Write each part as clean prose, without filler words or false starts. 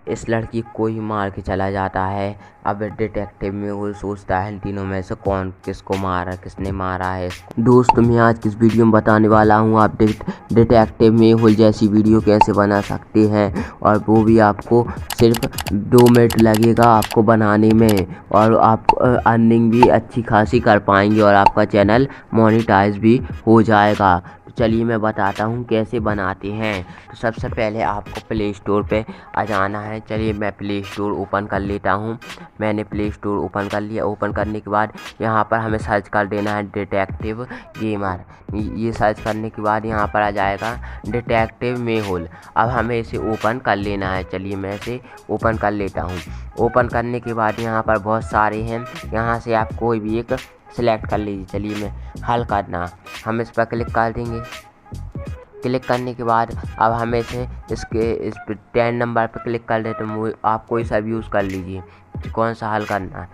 इस लड़की को ही मार के चला जाता है। अब डिटेक्टिव में वो सोचता है इन तीनों में से कौन किसको मारा, किसने मारा है इसको। दोस्त मैं आज किस वीडियो में बताने वाला हूँ आप डिटेक्टिव मेहुल जैसी वीडियो कैसे बना सकते हैं, और वो भी आपको सिर्फ 2 मिनट लगेगा आपको बनाने में, और आप अर्निंग भी अच्छी खासी कर पाएंगे और आपका चैनल मोनेटाइज भी हो जाएगा। तो चलिए मैं बताता हूँ कैसे बनाते हैं। तो सबसे पहले आपको प्ले स्टोर पे आ जाना है। चलिए मैं प्ले स्टोर ओपन कर लेता हूँ। मैंने प्ले स्टोर ओपन कर लिया। ओपन करने के बाद यहाँ पर हमें सर्च कर देना है डिटेक्टिव गेमर। ये सर्च करने के बाद यहाँ पर आ जाएगा डिटेक्टिव मेहुल। अब हमें इसे ओपन कर लेना है। चलिए मैं इसे ओपन कर लेता हूँ। ओपन करने के बाद यहाँ पर बहुत सारे हैं, यहाँ से आप कोई भी एक सिलेक्ट कर लीजिए। चलिए मैं हल करना, हम इस पर क्लिक कर देंगे। क्लिक करने के बाद अब हमें से इस 10 नंबर पर क्लिक कर दें, तो आप कोई सा भी यूज़ कर लीजिए कौन सा हल करना है।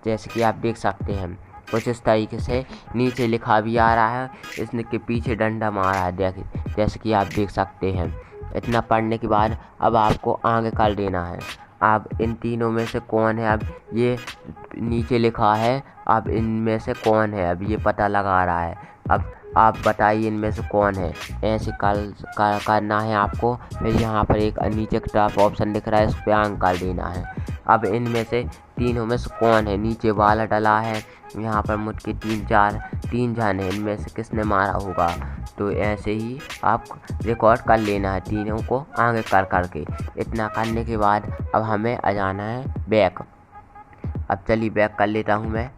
जैसे कि आप देख सकते हैं कुछ इस तरीके से नीचे लिखा भी आ रहा है, इसने के पीछे डंडा मारा है देखिए, जैसे कि आप देख सकते हैं। इतना पढ़ने के बाद अब आपको आगे कर देना है। अब इन तीनों में से कौन है, अब ये नीचे लिखा है, अब इनमें से कौन है, अब ये पता लगा रहा है। अब आप बताइए इनमें से कौन है। ऐसे करना है आपको। फिर यहाँ पर एक नीचे टॉप ऑप्शन दिख रहा है, इस पर आंग कर देना है। अब इनमें से तीनों में से कौन है, नीचे वाला डला है, यहाँ पर मुझके 3 जन है, इनमें से किसने मारा होगा। तो ऐसे ही आप रिकॉर्ड कर लेना है तीनों को आगे कर करके। इतना करने के बाद अब हमें आ जाना है बैक। अब चलिए बैक कर लेता हूँ मैं।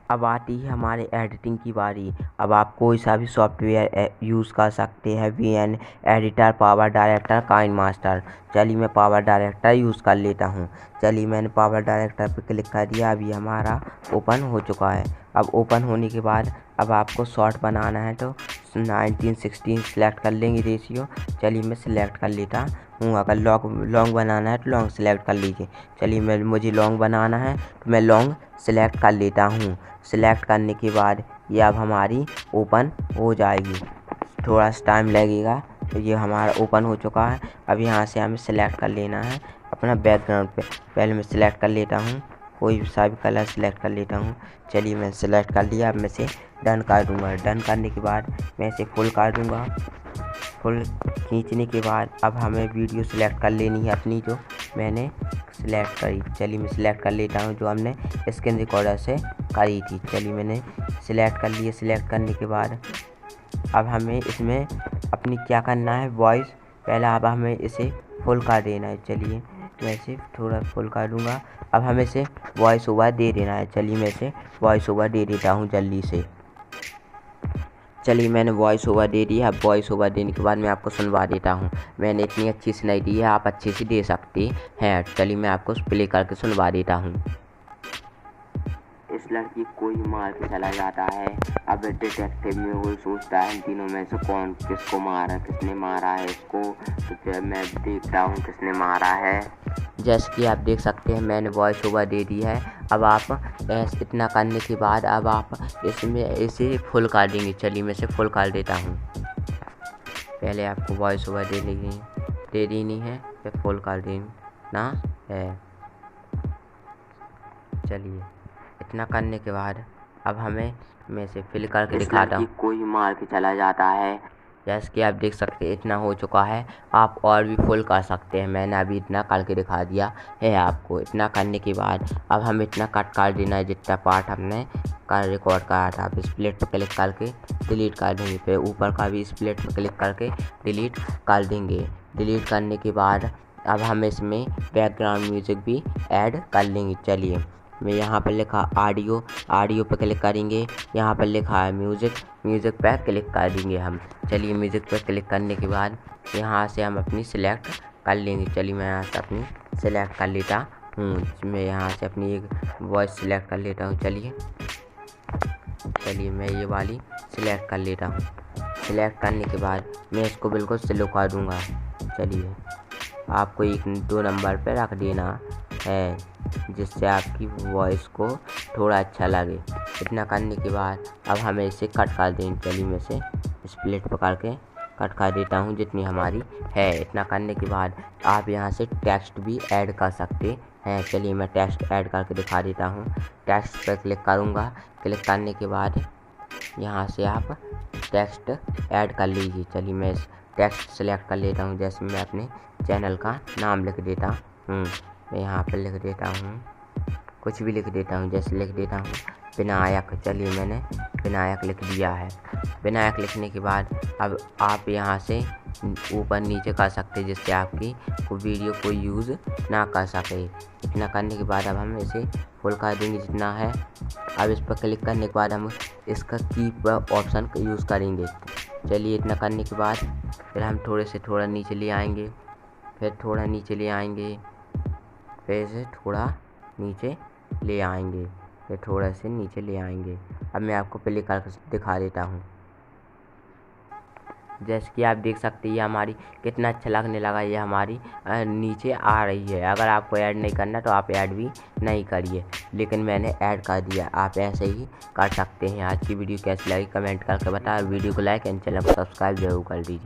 अब आती है हमारे एडिटिंग की बारी। अब आप कोई सा भी सॉफ्टवेयर यूज़ कर सकते हैं, VN editor, power director, KineMaster. चलिए मैं पावर डायरेक्टर यूज़ कर लेता हूँ। चलिए मैंने पावर डायरेक्टर पर क्लिक कर दिया। अभी हमारा ओपन हो चुका है। अब ओपन होने के बाद अब आपको शॉर्ट बनाना है, तो 19:16 सेलेक्ट कर लेंगे रेशियो। चलिए मैं सिलेक्ट कर लेता हूँ। अगर लॉन्ग बनाना है तो लॉन्ग सेलेक्ट कर लीजिए। चलिए मुझे लॉन्ग बनाना है तो मैं लॉन्ग सेलेक्ट कर लेता हूँ। सेलेक्ट करने के बाद ये अब हमारी ओपन हो जाएगी, थोड़ा सा टाइम लगेगा। तो ये हमारा ओपन हो चुका है। अब यहाँ से हमें सेलेक्ट कर लेना है अपना बैकग्राउंड पे। पहले मैं सिलेक्ट कर लेता हूँ, कोई सा भी कलर सेलेक्ट कर लेता हूँ। चलिए मैं सेलेक्ट कर लिया। अब मैं से डन कर दूँगा। डन करने के बाद मैं इसे फुल कर दूँगा। फुल खींचने के बाद अब हमें वीडियो सिलेक्ट कर लेनी है अपनी, जो मैंने सिलेक्ट करी। चलिए मैं सिलेक्ट कर लेता हूँ, जो हमने स्क्रीन रिकॉर्डर से करी थी। चलिए मैंने सिलेक्ट कर लिए। सिलेक्ट करने के बाद अब हमें इसमें अपनी क्या करना है, वॉइस पहले अब हमें इसे फुल कर देना है। चलिए मैं इसे थोड़ा फुल कर दूँगा। अब हमें इसे वॉइस ओवर दे देना है। चलिए मैं इसे वॉइस ओवर दे देता हूँ जल्दी से। चलिए मैंने वॉइस ओवर दे दी है। अब वॉइस ओवर देने के बाद मैं आपको सुनवा देता हूँ। मैंने इतनी अच्छी सुनाई दी है, आप अच्छे से दे सकते हैं। चलिए मैं आपको प्ले करके सुनवा देता हूँ। इस लड़की को ही मार के चला जाता है। अब डिटेक्टिव में वो सोचता है इन तीनों में से कौन किसको मारा, किसने मारा है इसको। तो मैं देखता हूँ किसने मारा है। जैसे कि आप देख सकते हैं मैंने वॉइस ओवर दे दी है। अब आप इतना करने के बाद अब आप इसमें इसे फुल कर देंगे। चलिए मैं इसे फुल कर देता हूँ। पहले आपको वॉइस ओवर दे देनी है, फिर फुल कर देना है। चलिए इतना करने के बाद अब मैं इसे फिल करके दिखाता हूँ। कोई मार के चला जाता है। जैसे कि आप देख सकते हैं इतना हो चुका है। आप और भी फुल कर सकते हैं, मैंने अभी इतना करके दिखा दिया है आपको। इतना करने के बाद अब हम इतना कट कर देना है जितना पार्ट हमने रिकॉर्ड करा था। आप स्प्लिट पर क्लिक करके डिलीट कर देंगे, फिर ऊपर का भी स्प्लिट पर क्लिक करके डिलीट कर देंगे। डिलीट करने के बाद अब हम इसमें बैकग्राउंड म्यूज़िक भी ऐड कर लेंगे। चलिए मैं यहाँ पर लिखा ऑडियो पर क्लिक करेंगे। यहाँ पर लिखा है म्यूज़िक पर क्लिक कर देंगे हम। चलिए म्यूज़िक पर क्लिक करने के बाद यहाँ से हम अपनी सिलेक्ट कर लेंगे। चलिए मैं यहाँ से अपनी सिलेक्ट कर लेता हूँ। मैं यहाँ से अपनी एक वॉइस सिलेक्ट कर लेता हूँ। चलिए मैं ये वाली सिलेक्ट कर लेता हूँ। सिलेक्ट करने के बाद मैं इसको बिल्कुल स्लो कर दूँगा। चलिए आपको 1-2 नंबर पर रख देना है, जिससे आपकी वॉइस को थोड़ा अच्छा लगे। इतना करने के बाद अब हमें इसे कट कर देंगे। चलिए मैं इसे स्प्लिट पकड़ के कट कर देता हूँ जितनी हमारी है। इतना करने के बाद आप यहाँ से टेक्स्ट भी ऐड कर सकते हैं। चलिए मैं टेक्स्ट ऐड करके दिखा देता हूँ। टेक्स्ट पर क्लिक करूँगा। क्लिक करने के बाद यहाँ से आप टेक्स्ट ऐड कर लीजिए। चलिए मैं टेक्स्ट सेलेक्ट कर लेता हूँ। जैसे मैं अपने चैनल का नाम लिख देता हूँ। मैं यहाँ पर लिख देता हूँ, कुछ भी लिख देता हूँ। जैसे लिख देता हूँ विनायक। चलिए मैंने विनायक लिख दिया है। विनायक लिखने के बाद अब आप यहाँ से ऊपर नीचे कर सकते हैं जिससे आपकी वीडियो को यूज़ ना कर सके। इतना करने के बाद अब हम इसे फुल कर देंगे जितना है। अब इस पर क्लिक करने के बाद हम इसका कीप ऑप्शन का यूज़ करेंगे। चलिए इतना करने के बाद फिर हम थोड़ा नीचे ले आएंगे, फिर थोड़ा नीचे ले आएंगे, फिर से थोड़ा नीचे ले आएंगे, फिर थोड़ा से नीचे ले आएंगे। अब मैं आपको प्ले करके दिखा देता हूँ। जैसे कि आप देख सकते हैं ये हमारी कितना अच्छा लगने लगा। ये हमारी नीचे आ रही है। अगर आपको ऐड नहीं करना तो आप ऐड भी नहीं करिए, लेकिन मैंने ऐड कर दिया। आप ऐसे ही कर सकते हैं। आज की वीडियो कैसी लगी कमेंट करके बताएं। वीडियो को लाइक एंड चैनल को सब्सक्राइब जरूर कर दीजिए।